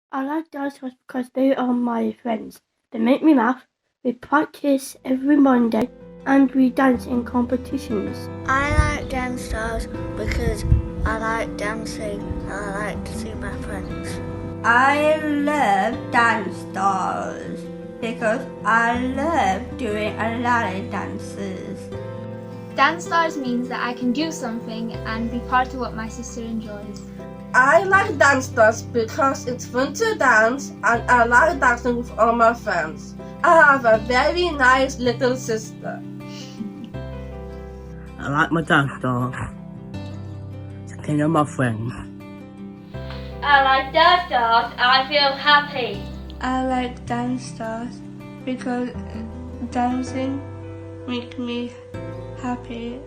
I like Dancestars because they are my friends. They make me laugh. We practice every Monday and we dance in competitions. I like Dancestars because I like dancing and I like to see my friends. I love Dancestars because I love doing a lot of dances. Dancestars means that I can do something and be part of what my sister enjoys. I like Dancestars because it's fun to dance and I like dancing with all my friends. I have a very nice little sister. I like my Dancestars. Thinking of my friends. I like Dancestars. I feel happy. I like Dancestars because dancing makes me happy.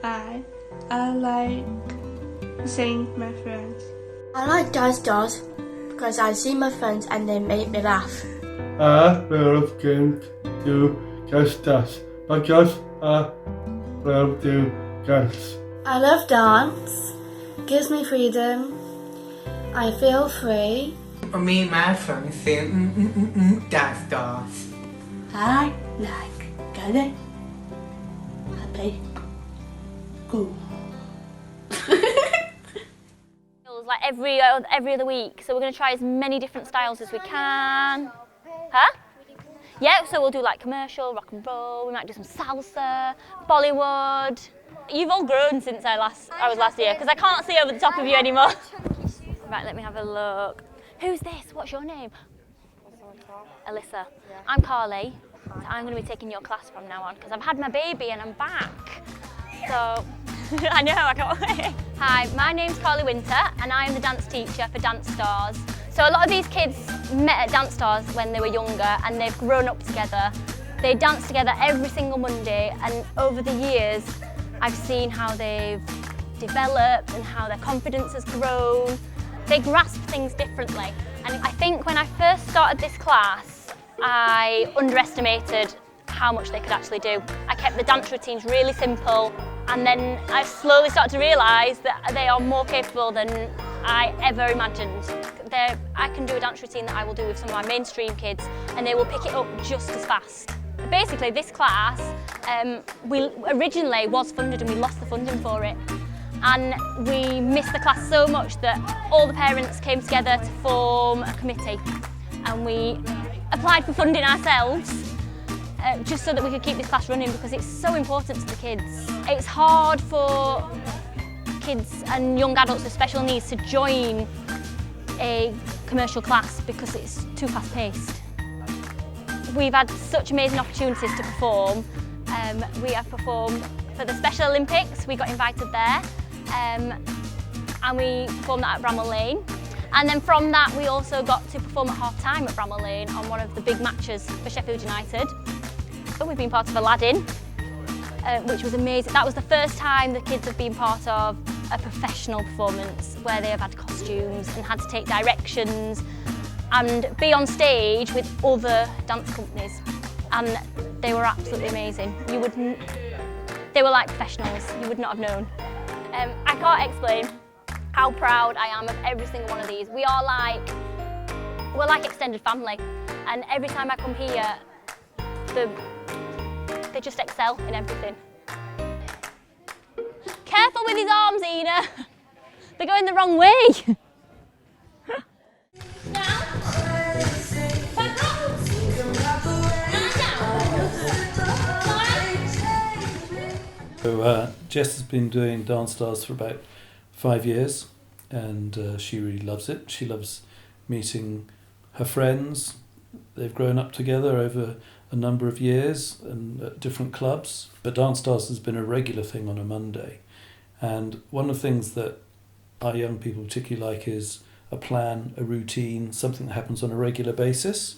I like seeing my friends. I like Dancestars because I see my friends and they make me laugh. I love going to Dancestars because I love to dance. I love dance. Gives me freedom. I feel free. Me and my friends say Dancestars. I like getting happy. Cool. Like every other week, so we're going to try as many different styles as we can. Huh? Yeah, so we'll do like commercial, rock and roll, we might do some salsa, Bollywood. You've all grown since I was last year, because I can't see over the top of you anymore. Right, let me have a look. Who's this? What's your name? Alyssa. I'm Carly, so I'm going to be taking your class from now on, because I've had my baby and I'm back. So, I know, I can't wait. Hi, my name's Carly Winter and I'm the dance teacher for Dancestars. So a lot of these kids met at Dancestars when they were younger and they've grown up together. They dance together every single Monday, and over the years I've seen how they've developed and how their confidence has grown. They grasp things differently. And I think when I first started this class, I underestimated how much they could actually do. I kept the dance routines really simple, and then I slowly started to realise that they are more capable than I ever imagined. I can do a dance routine that I will do with some of my mainstream kids, and they will pick it up just as fast. Basically, this class originally was funded and we lost the funding for it. And we missed the class so much that all the parents came together to form a committee, and we applied for funding ourselves just so that we could keep this class running, because it's so important to the kids. It's hard for kids and young adults with special needs to join a commercial class because it's too fast paced. We've had such amazing opportunities to perform. We have performed for the Special Olympics, we got invited there, and we performed that at Bramall Lane. And then from that we also got to perform at half time at Bramall Lane on one of the big matches for Sheffield United. But we've been part of Aladdin, which was amazing. That was the first time the kids have been part of a professional performance where they have had costumes and had to take directions and be on stage with other dance companies. And they were absolutely amazing. They were like professionals, you would not have known. I can't explain how proud I am of every single one of these. We're like extended family, and every time I come here, they just excel in everything. Careful with his arms, Ina. They're going the wrong way. So Jess has been doing Dancestars for about 5 years, and she really loves it. She loves meeting her friends. They've grown up together over a number of years and at different clubs, but Dancestars has been a regular thing on a Monday. And one of the things that our young people particularly like is a plan, a routine, something that happens on a regular basis.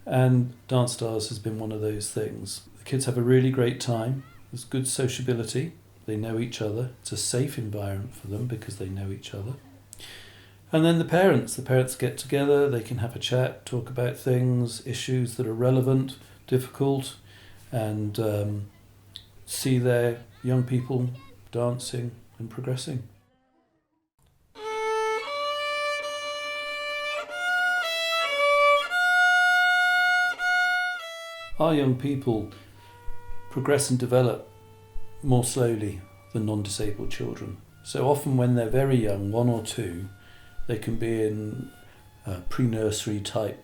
And Dancestars has been one of those things. The kids have a really great time. There's good sociability. They know each other. It's a safe environment for them because they know each other. And then the parents get together, they can have a chat, talk about things, issues that are relevant, difficult, and see their young people dancing and progressing. Our young people progress and develop more slowly than non-disabled children. So often when they're very young, 1 or 2, they can be in pre-nursery type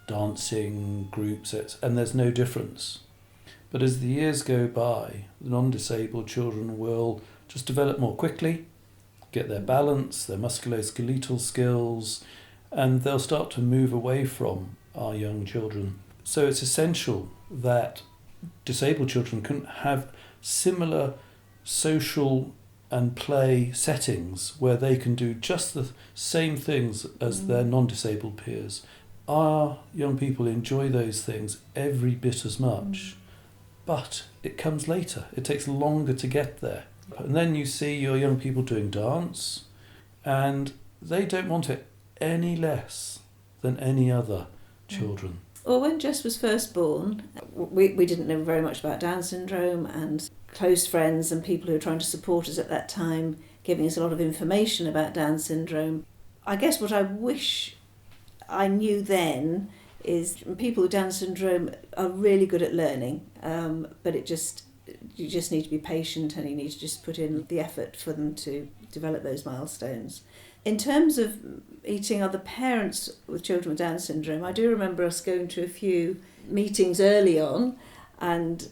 dancing groups, and there's no difference. But as the years go by, the non-disabled children will just develop more quickly, get their balance, their musculoskeletal skills, and they'll start to move away from our young children. So it's essential that disabled children can have similar social and play settings where they can do just the same things as their non-disabled peers. Our young people enjoy those things every bit as much, but it comes later. It takes longer to get there. And then you see your young people doing dance, and they don't want it any less than any other children. Well, when Jess was first born, we didn't know very much about Down syndrome, and close friends and people who were trying to support us at that time giving us a lot of information about Down syndrome. I guess what I wish I knew then is people with Down syndrome are really good at learning, but you just need to be patient, and you need to just put in the effort for them to develop those milestones. In terms of meeting other parents with children with Down syndrome, I do remember us going to a few meetings early on, and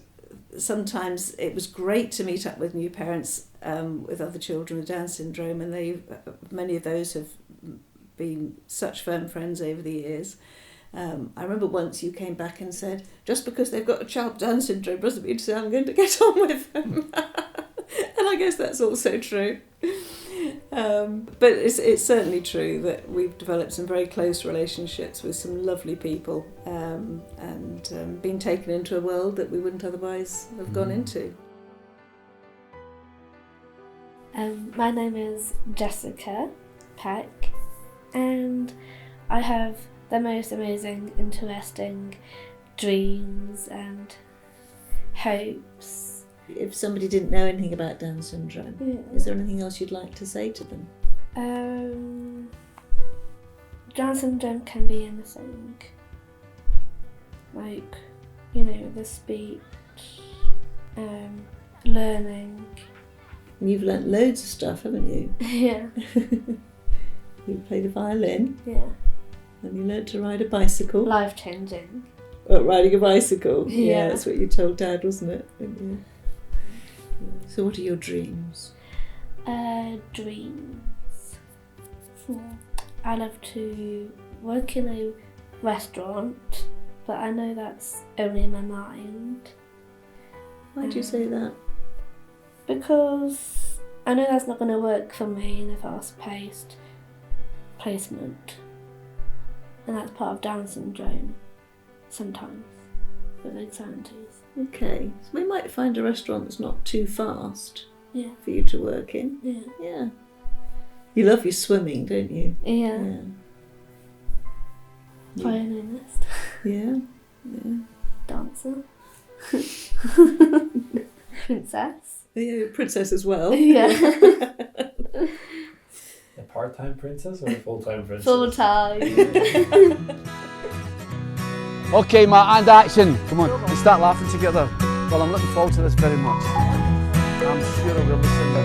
sometimes it was great to meet up with new parents with other children with Down syndrome, and many of those have been such firm friends over the years. I remember once you came back and said, just because they've got a child with Down syndrome doesn't mean to say I'm going to get on with them. And I guess that's also true. But it's certainly true that we've developed some very close relationships with some lovely people, and been taken into a world that we wouldn't otherwise have gone into. My name is Jessica Peck, and I have the most amazing, interesting dreams and hopes. If somebody didn't know anything about Down syndrome, is there anything else you'd like to say to them? Down syndrome can be anything. Like, the speech, learning. And you've learnt loads of stuff, haven't you? Yeah. You play the violin. Yeah. And you learnt to ride a bicycle. Life-changing. Oh, riding a bicycle. Yeah. That's what you told Dad, wasn't it? Yeah. So what are your dreams? Dreams. I love to work in a restaurant, but I know that's only in my mind. Why do you say that? Because I know that's not going to work for me in a fast-paced placement. And that's part of Down syndrome, sometimes, with anxieties. Okay, so we might find a restaurant that's not too fast for you to work in. Yeah. You love your swimming, don't you? Yeah. Violinist. Yeah. Dancer. Princess. Yeah, princess as well. Yeah. A part-time princess or a full-time princess? Full-time. Okay, Matt, and action. Come on, let's start laughing together. Well, I'm looking forward to this very much. I'm sure I will, Lucinda.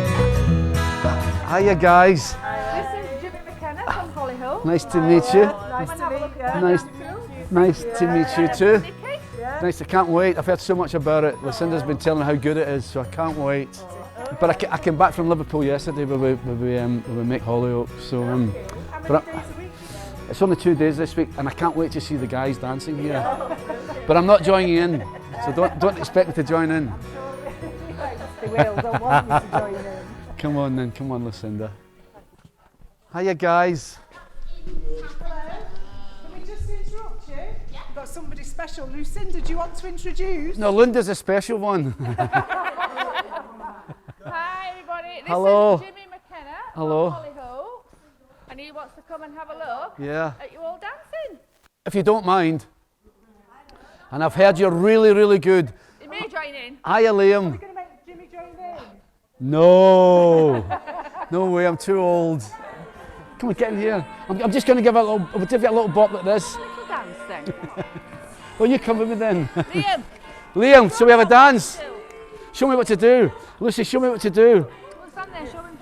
Hiya, guys. This is Jimmy McKenna from Hollyhoe. Nice to meet you. Nice to meet you. Nice to meet you too. Nice, I can't wait. I've heard so much about it. Lucinda's been telling me how good it is, so I can't wait. But I came back from Liverpool yesterday where we make Hollyhoe, so it's only 2 days this week, and I can't wait to see the guys dancing here. But I'm not joining in, so don't expect me to join in. They will, don't want you to join in. Come on then, come on, Lucinda. Hiya, guys. Hello. Can we just interrupt you? Yeah. We've got somebody special. Lucinda, do you want to introduce? No, Linda's a special one. Hi, everybody. This Hello. is Jimmy McKenna Hello. from Hollyhoe, and he wants to come and have a look at you all dancing. If you don't mind, and I've heard you're really, really good. You may join in. Hiya, Liam. Are we going to make Jimmy join in? No. No way, I'm too old. Come on, get in here. I'm just going to give you a little bop like this. Little dancing. Well, you come with me then. Liam! Liam, so we have a dance. Show me what to do. Lucy, show me what to do. Stand there, show him.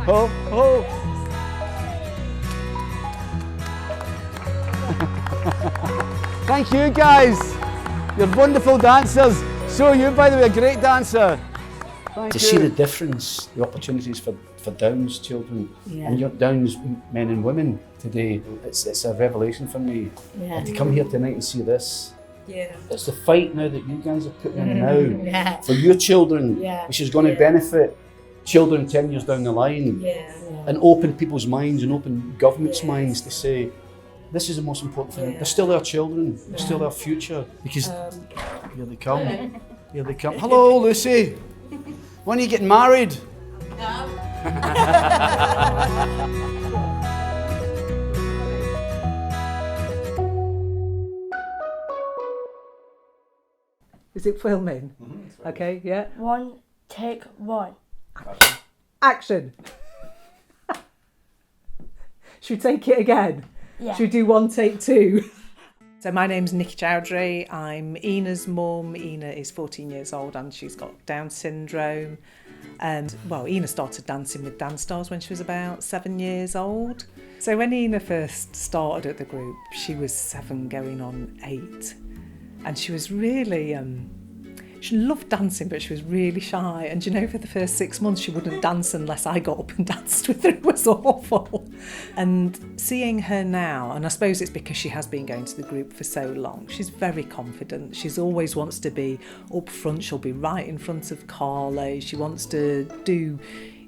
Ho, ho. Thank you guys. You're wonderful dancers. So are you, by the way, a great dancer. Thank to you. see the difference, the opportunities for Downs children and your Downs men and women today, it's a revelation for me. And to come here tonight and see this, it's the fight now that you guys are putting in now for your children, which is going to benefit children 10 years down the line and open people's minds and open governments' minds to say, this is the most important thing. They're still our children, they're still our future, because here they come, here they come. Hello, Lucy. When are you getting married? Is it filming? Okay, yeah. 1, take 1. Action. Should we take it again? Yeah. Should we do 1, take 2? So my name's Nikki Chowdry. I'm Ina's mum. Ina is 14 years old and she's got Down syndrome. And well, Ina started dancing with Dancestars when she was about 7 years old. So when Ina first started at the group, she was 7 going on 8. And she was really, she loved dancing, but she was really shy. And you know, for the first 6 months, she wouldn't dance unless I got up and danced with her. It was awful. And seeing her now, and I suppose it's because she has been going to the group for so long, she's very confident. She's always wants to be up front. She'll be right in front of Carly. She wants to do,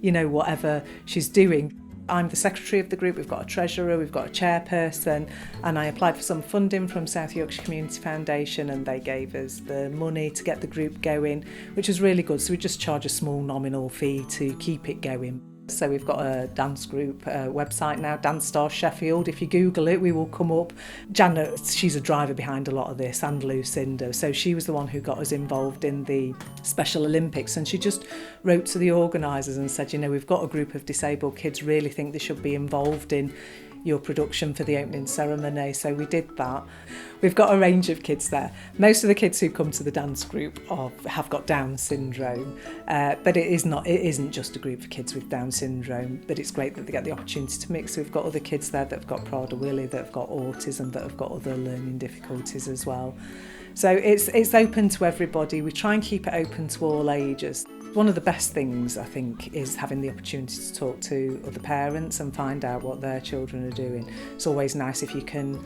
you know, whatever she's doing. I'm the secretary of the group, we've got a treasurer, we've got a chairperson, and I applied for some funding from South Yorkshire Community Foundation and they gave us the money to get the group going, which was really good. So we just charge a small nominal fee to keep it going. So we've got a dance group website now, Dancestars Sheffield. If you Google it, we will come up. Janet, she's a driver behind a lot of this, and Lucinda. So she was the one who got us involved in the Special Olympics, and she just wrote to the organisers and said, you know, we've got a group of disabled kids, really think they should be involved in your production for the opening ceremony. So we did that. We've got a range of kids there. Most of the kids who come to the dance group have got Down syndrome, but it isn't just a group for kids with Down syndrome, but it's great that they get the opportunity to mix. We've got other kids there that have got Prader-Willi, that have got autism, that have got other learning difficulties as well. So it's open to everybody. We try and keep it open to all ages. One of the best things, I think, is having the opportunity to talk to other parents and find out what their children are doing. It's always nice if you can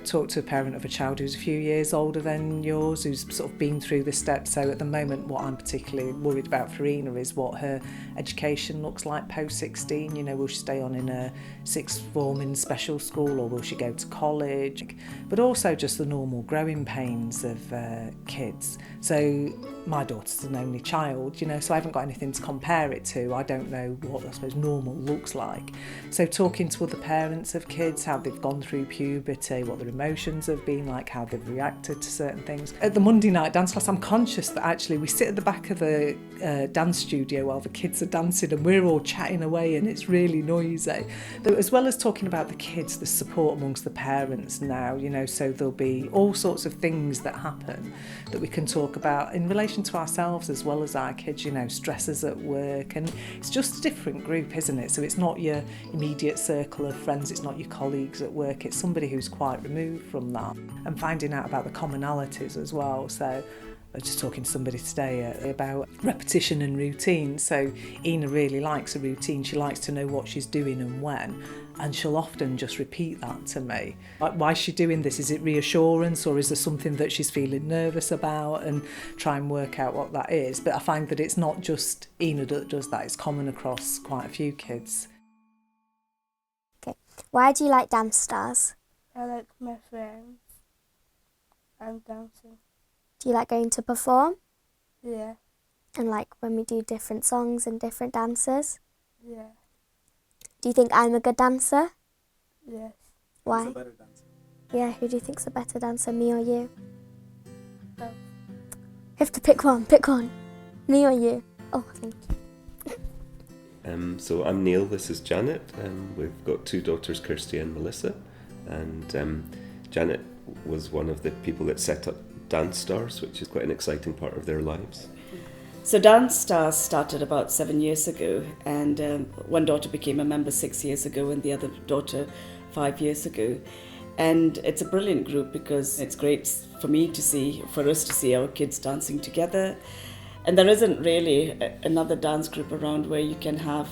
talk to a parent of a child who's a few years older than yours, who's sort of been through the steps. So at the moment, what I'm particularly worried about for Ina is what her education looks like post-16. You know, will she stay on in a sixth form in special school, or will she go to college? But also just the normal growing pains of kids. So my daughter's an only child, you know, so I haven't got anything to compare it to. I don't know what, I suppose, normal looks like. So talking to other parents of kids, how they've gone through puberty, what their emotions have been like, how they've reacted to certain things. At the Monday night dance class, I'm conscious that actually we sit at the back of the dance studio while the kids are dancing and we're all chatting away and it's really noisy. As well as talking about the kids, there's support amongst the parents now, you know, so there'll be all sorts of things that happen that we can talk about in relation to ourselves as well as our kids, you know, stresses at work, and it's just a different group, isn't it? So it's not your immediate circle of friends, it's not your colleagues at work, it's somebody who's quite removed from that, and finding out about the commonalities as well. So I was just talking to somebody today about repetition and routine. So Ina really likes a routine. She likes to know what she's doing and when, and she'll often just repeat that to me. Like, why is she doing this? Is it reassurance, or is there something that she's feeling nervous about? And try and work out what that is. But I find that it's not just Ina that does that, it's common across quite a few kids. Okay. Why do you like Dancestars? I like my friends and dancing. Do you like going to perform? Yeah. And like when we do different songs and different dances? Yeah. Do you think I'm a good dancer? Yes. Why? Who's a better dancer? Yeah, who do you think's a better dancer, me or you? You have to pick one, Me or you? Oh, thank you. So I'm Neil, this is Janet. We've got 2 daughters, Kirsty and Melissa. And Janet was one of the people that set up Dancestars, which is quite an exciting part of their lives. So Dancestars started about 7 years ago, and one daughter became a member 6 years ago and the other daughter 5 years ago. And it's a brilliant group because it's great for us to see our kids dancing together. And there isn't really another dance group around where you can have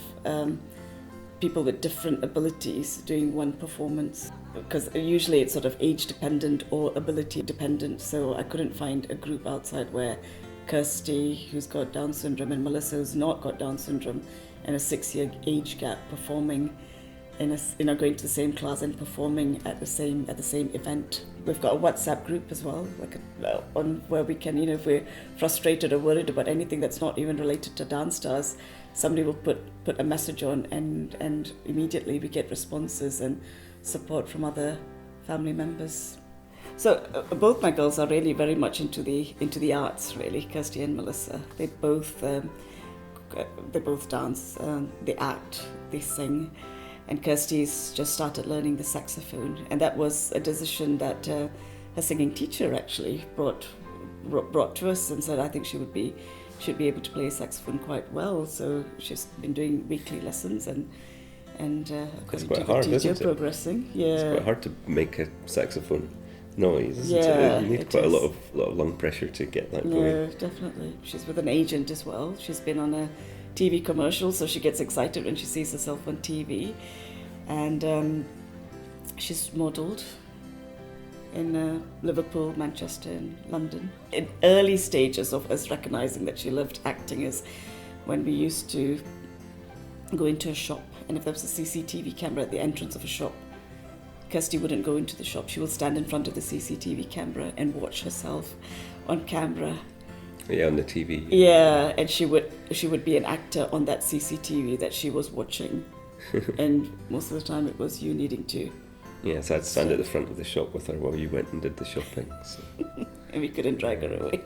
people with different abilities doing one performance, because usually it's sort of age dependent or ability dependent. So I couldn't find a group outside where Kirsty, who's got Down syndrome, and Melissa, who's not got Down syndrome, in a 6-year age gap, performing going to the same class and performing at the same event. We've got a WhatsApp group as well, on where we can, if we're frustrated or worried about anything that's not even related to Dancestars, somebody will put a message on, and immediately we get responses and support from other family members. So both my girls are really very much into the arts, really. Kirsty and Melissa, they both dance, they act, they sing. And Kirsty's just started learning the saxophone, and that was a decision that her singing teacher actually brought to us and said, I think she would be able to play saxophone quite well. So she's been doing weekly lessons, and It's quite hard, isn't it? Progressing. Yeah, it's quite hard to make a saxophone noise, isn't yeah, it? You need quite a lot of lung pressure to get that going. Yeah, definitely. She's with an agent as well. She's been on a TV commercial, so she gets excited when she sees herself on TV. And she's modelled in Liverpool, Manchester and London. In early stages of us recognising that she loved acting is when we used to go into a shop, and if there was a CCTV camera at the entrance of a shop, Kirsty wouldn't go into the shop. She will stand in front of the CCTV camera and watch herself on camera. Yeah, on the TV. Yeah, and she would be an actor on that CCTV that she was watching. And most of the time it was you needing to. Yeah, so I'd stand at the front of the shop with her while you went and did the shopping. So. And we couldn't drag her away.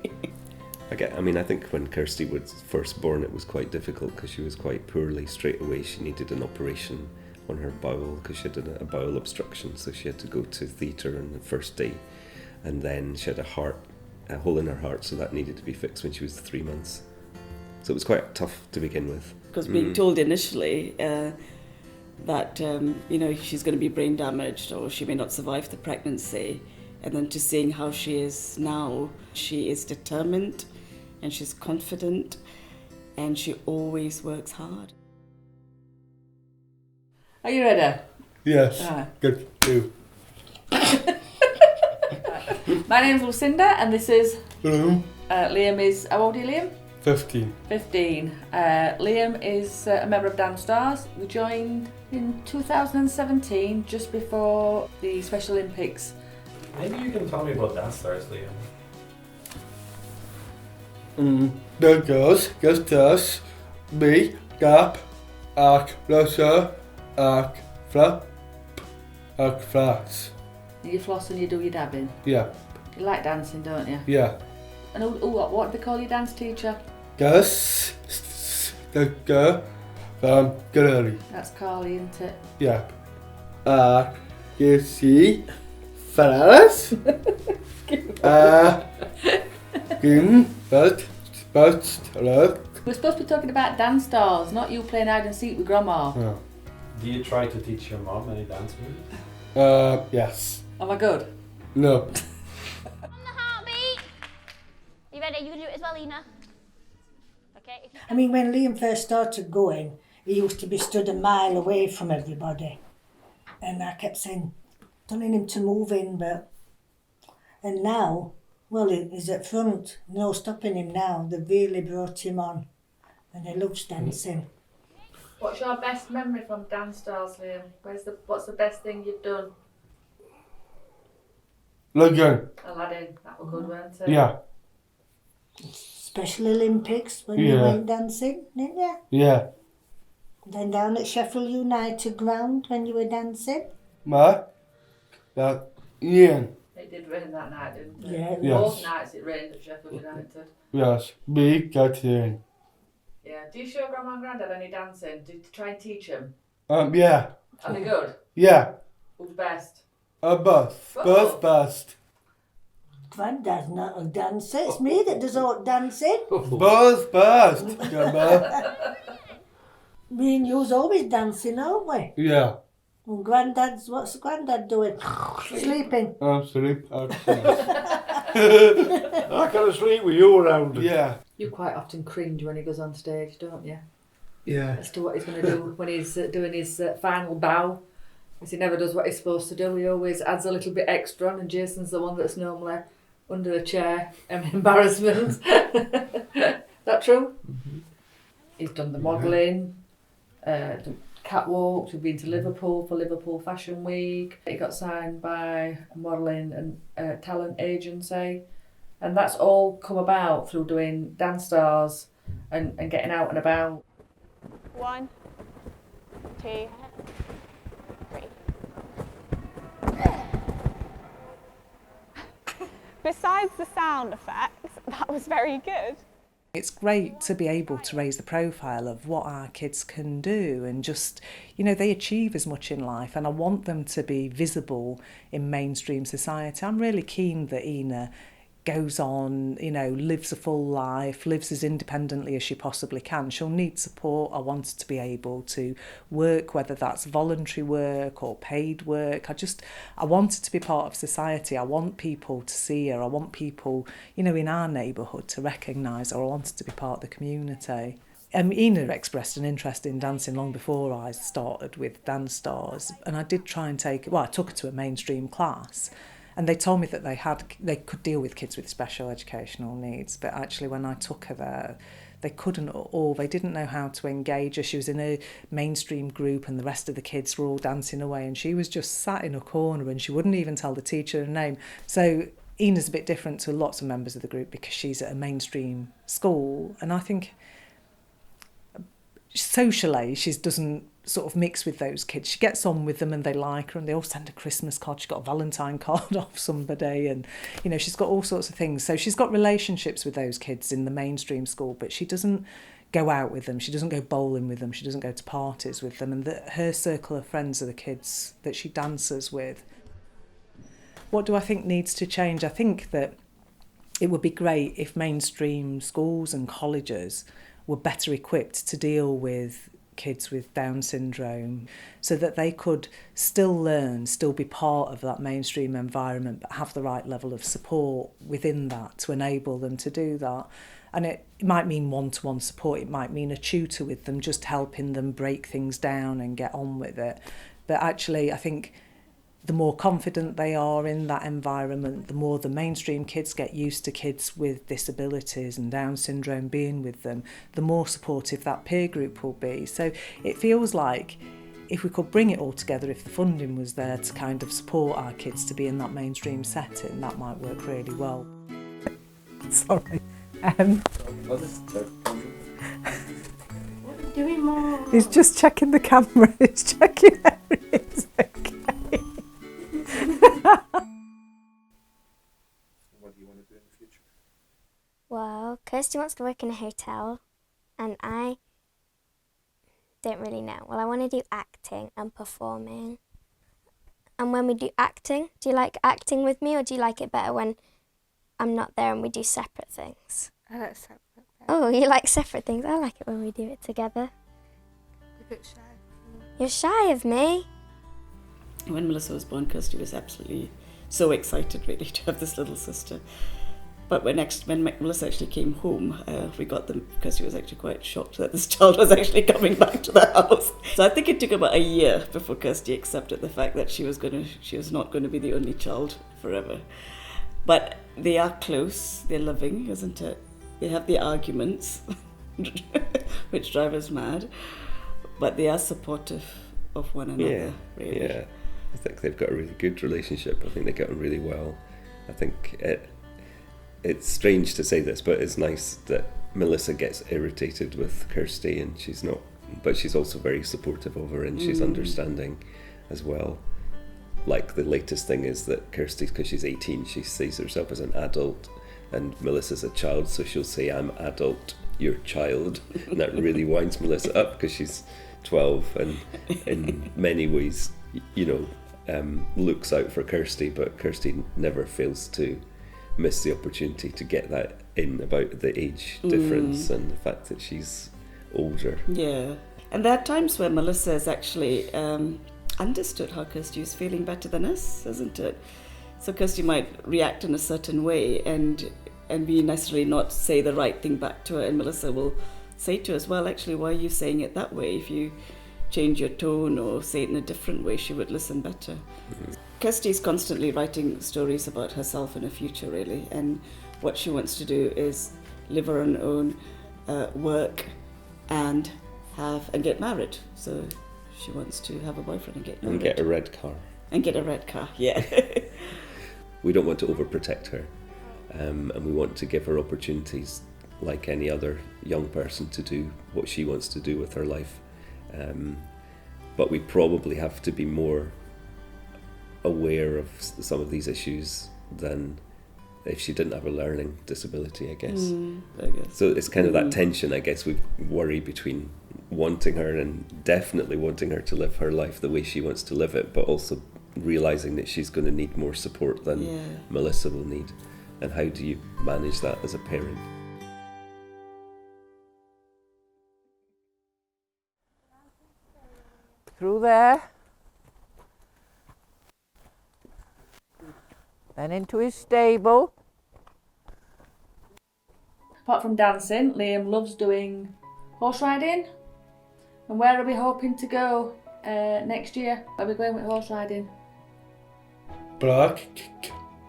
I think when Kirsty was first born it was quite difficult because she was quite poorly straight away. She needed an operation on her bowel because she had a bowel obstruction, so she had to go to theatre on the first day. And then she had a hole in her heart, so that needed to be fixed when she was 3 months. So it was quite tough to begin with. Because being told initially that she's going to be brain damaged or she may not survive the pregnancy, and then to seeing how she is now, she is determined and she's confident and she always works hard. Are you ready? Yes. Right. Good. Do. My name's Lucinda and this is Liam. Liam is, how old are you, Liam? 15. 15. Liam is a member of Dancestars. We joined in 2017, just before the Special Olympics. Maybe you can tell me about Dancestars, Liam. The girls just us, me, gap, arc, flusher, arc, flap, arc, flash. You floss and you do your dabbing. Yeah. You like dancing, don't you? Yeah. And what do they call your dance teacher? Gus, the girl from Gallery. That's Carly, isn't it? Yeah. You see, fellas. But We're supposed to be talking about Dancestars, not you playing hide and seek with Grandma. Yeah. Do you try to teach your mom any dance moves? Yes. Am I good? No. On the heartbeat. You ready? You can do it as well, Ina. Okay. I mean, when Liam first started going, he used to be stood a mile away from everybody. And I kept saying, telling him to move in, and now, well, he's at front, no stopping him now. They've really brought him on, and he loves dancing. What's your best memory from Dancestars, Liam? What's the best thing you've done? Again. Aladdin, that was good, weren't it? Yeah. Special Olympics when you went dancing, didn't you? Yeah. Then down at Sheffield United ground when you were dancing. Ma? That Yeah. It did rain that night, didn't it? Yeah, it Yes. Both nights it rained at Sheffield United. Yes. Me got in. Yeah. Do you show Grandma and Grandad any dancing? Do you try and teach them? Yeah. Are they good? Yeah. Who's best? Both. Both best. Granddad's not a dancer. It's me that does all the dancing. Both best. Grandma. Me and you's always dancing, aren't we? Yeah. And what's Granddad doing? Sleeping. I'm sleep. I can't sleep with you around. Yeah. You quite often cringe when he goes on stage, don't you? Yeah. As to what he's going to do when he's doing his final bow. Because he never does what he's supposed to do. He always adds a little bit extra on, and Jason's the one that's normally under a chair and embarrassment. Is that true? Mm-hmm. He's done the modelling, done catwalks. We've been to Liverpool for Liverpool Fashion Week. He got signed by a modelling and talent agency. And that's all come about through doing Dancestars and getting out and about. 1, 2, 3. Besides the sound effects, that was very good. It's great to be able to raise the profile of what our kids can do and just, you know, they achieve as much in life, and I want them to be visible in mainstream society. I'm really keen that Ina goes on, you know, lives a full life, lives as independently as she possibly can. She'll need support. I want her to be able to work, whether that's voluntary work or paid work. I want her to be part of society. I want people to see her. I want people, you know, in our neighbourhood to recognise her. I want her to be part of the community. Ina expressed an interest in dancing long before I started with Dancestars, and I did try and I took her to a mainstream class. And they told me that they could deal with kids with special educational needs, but actually when I took her there, they couldn't at all. They didn't know how to engage her. She was in a mainstream group and the rest of the kids were all dancing away, and she was just sat in a corner and she wouldn't even tell the teacher her name. So Ina's a bit different to lots of members of the group because she's at a mainstream school, and I think socially she doesn't sort of mix with those kids. She gets on with them and they like her, and they all send a Christmas card. She's got a Valentine card off somebody, and you know, she's got all sorts of things. So she's got relationships with those kids in the mainstream school, but she doesn't go out with them. She doesn't go bowling with them. She doesn't go to parties with them, and her circle of friends are the kids that she dances with. What do I think needs to change? I think that it would be great if mainstream schools and colleges were better equipped to deal with kids with Down syndrome, so that they could still learn, still be part of that mainstream environment, but have the right level of support within that to enable them to do that. And it might mean one-to-one support, it might mean a tutor with them, just helping them break things down and get on with it. But actually, I think the more confident they are in that environment, the more the mainstream kids get used to kids with disabilities and Down syndrome being with them, the more supportive that peer group will be. So it feels like if we could bring it all together, if the funding was there to kind of support our kids to be in that mainstream setting, that might work really well. Sorry. Doing more. He's just checking the camera. He's checking everything's okay. What do you want to do in the future? Well, Kirsty wants to work in a hotel, and I don't really know. Well, I want to do acting and performing. And when we do acting, do you like acting with me, or do you like it better when I'm not there and we do separate things? I like separate things. Oh, you like separate things? I like it when we do it together. A bit shy. You're shy of me. When Melissa was born, Kirsty was absolutely so excited, really, to have this little sister. But when Melissa actually came home, we got them, because she was actually quite shocked that this child was actually coming back to the house. So I think it took about a year before Kirsty accepted the fact that she was not going to be the only child forever. But they are close, they're loving, isn't it? They have the arguments, which drive us mad, but they are supportive of one another, really. Yeah, I think they've got a really good relationship. I think they get on really well. I think it's strange to say this, but it's nice that Melissa gets irritated with Kirsty, and she's not, but she's also very supportive of her, and she's understanding as well. like the latest thing is that Kirsty, because she's 18, she sees herself as an adult, and Melissa's a child, so she'll say, I'm adult, you're child. And that really winds Melissa up because she's 12 and in many ways, looks out for Kirsty, but Kirsty never fails to miss the opportunity to get that in about the age difference and the fact that she's older. Yeah. And there are times where Melissa has actually understood how Kirsty is feeling better than us, isn't it? So Kirsty might react in a certain way and we necessarily not say the right thing back to her, and Melissa will say to us, well, actually, why are you saying it that way? If you change your tone or say it in a different way, she would listen better. Kirsty's constantly writing stories about herself and her future, really, and what she wants to do is live her own work and get married. So she wants to have a boyfriend and get married. And get a red car. And get a red car, yeah. We don't want to overprotect her, and we want to give her opportunities like any other young person to do what she wants to do with her life. But we probably have to be more aware of some of these issues than if she didn't have a learning disability, I guess. So it's kind of that tension, I guess, we worry between wanting her and definitely wanting her to live her life the way she wants to live it, but also realising that she's going to need more support than Melissa will need. And how do you manage that as a parent? Through there, then into his stable. Apart from dancing, Liam loves doing horse riding. And where are we hoping to go next year? Where are we going with horse riding? Black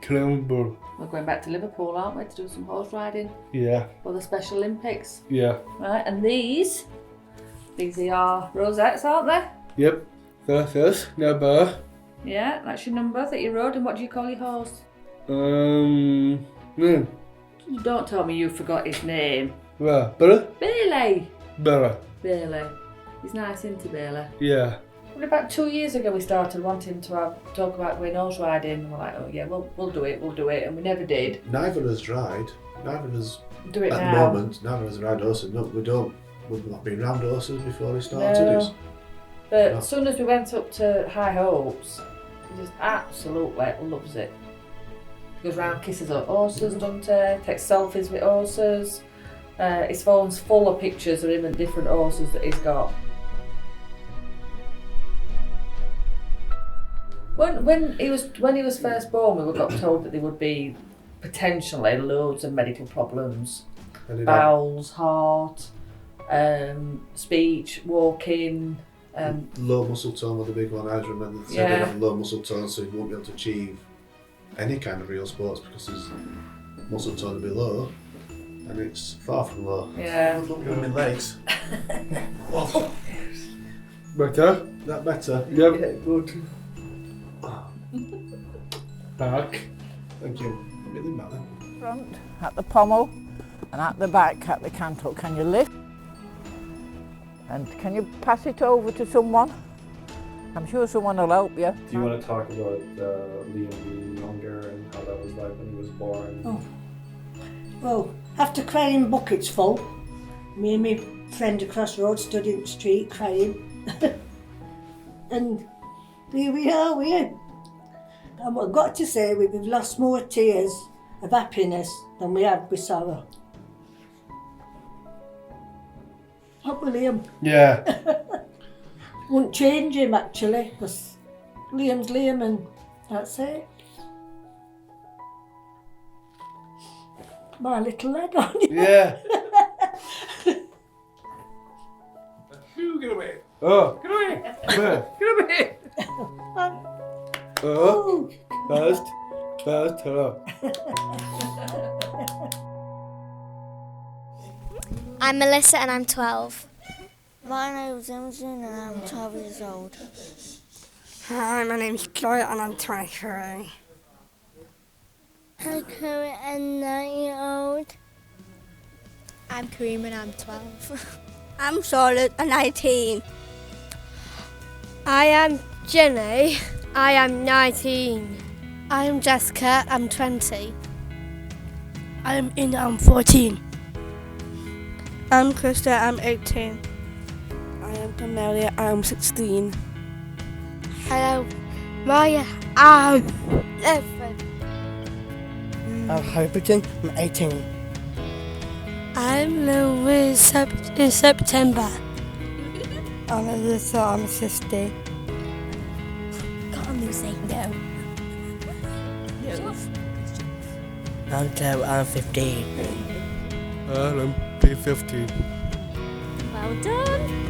Climber. We're going back to Liverpool, aren't we, to do some horse riding? Yeah. For the Special Olympics. Yeah. Right, and these are your rosettes, aren't they? Yep. That's number. Yeah, that's your number that you rode. And what do you call your horse? No. You don't tell me you forgot his name. Well, Billy? Bailey. Bailey. He's nice, isn't he, Bailey? Yeah. Well, about 2 years ago we started wanting to talk about going horse riding. And we're like, oh yeah, we'll do it, and we never did. Neither of us tried. Neither of us do it at now. the moment. Neither of us ride horses. No, we've not been round horses before we started. No. But as soon as we went up to High Hopes, he just absolutely loves it. He goes round, kisses up horses, doesn't he? Takes selfies with horses. His phone's full of pictures of him and different horses that he's got. When he was first born, we got told that there would be potentially loads of medical problems, bowels, heart, speech, walking. Low muscle tone was the big one. I remember they said he had low muscle tone, so he won't be able to achieve any kind of real sports because his muscle tone will be low, and it's far from low. Yeah. Look at my legs. Better? That better? Yep. Yeah, good. Back. Thank you. Really matter. Front at the pommel and at the back at the cantle. Can you lift? And can you pass it over to someone? I'm sure someone will help you. Do you want to talk about Liam being younger and how that was like when he was born? Oh. Well, after crying buckets full, me and my friend across the road stood in the street crying. And here we are, and I've got to say, we've lost more tears of happiness than we have with sorrow. Not with Liam. Yeah. Wouldn't change him actually, because Liam's Liam and that's it. My little leg on you. Yeah. Get away. Oh. Get away. Come here. Get away. Oh. First, hello. I'm Melissa and I'm 12. My name's Imogen and I'm 12 years old. Hi, my name's Clare and I'm 23. I'm Clare and 9-year-old. I'm Kareem and I'm 12. I'm Charlotte and 19. I am Jenny I am 19. I am Jessica, I'm 20. I am Ina, I'm 14. I'm Krista, I'm 18. I am Cornelia, I'm 16. Hello, Maya, I'm 11. I'm Hobbiton, I'm 18. I'm Louise in September. I'm Alyssa, I'm 60. Come on, Lucy. No. I'm Joe, I'm 15. I'm P15. Well done.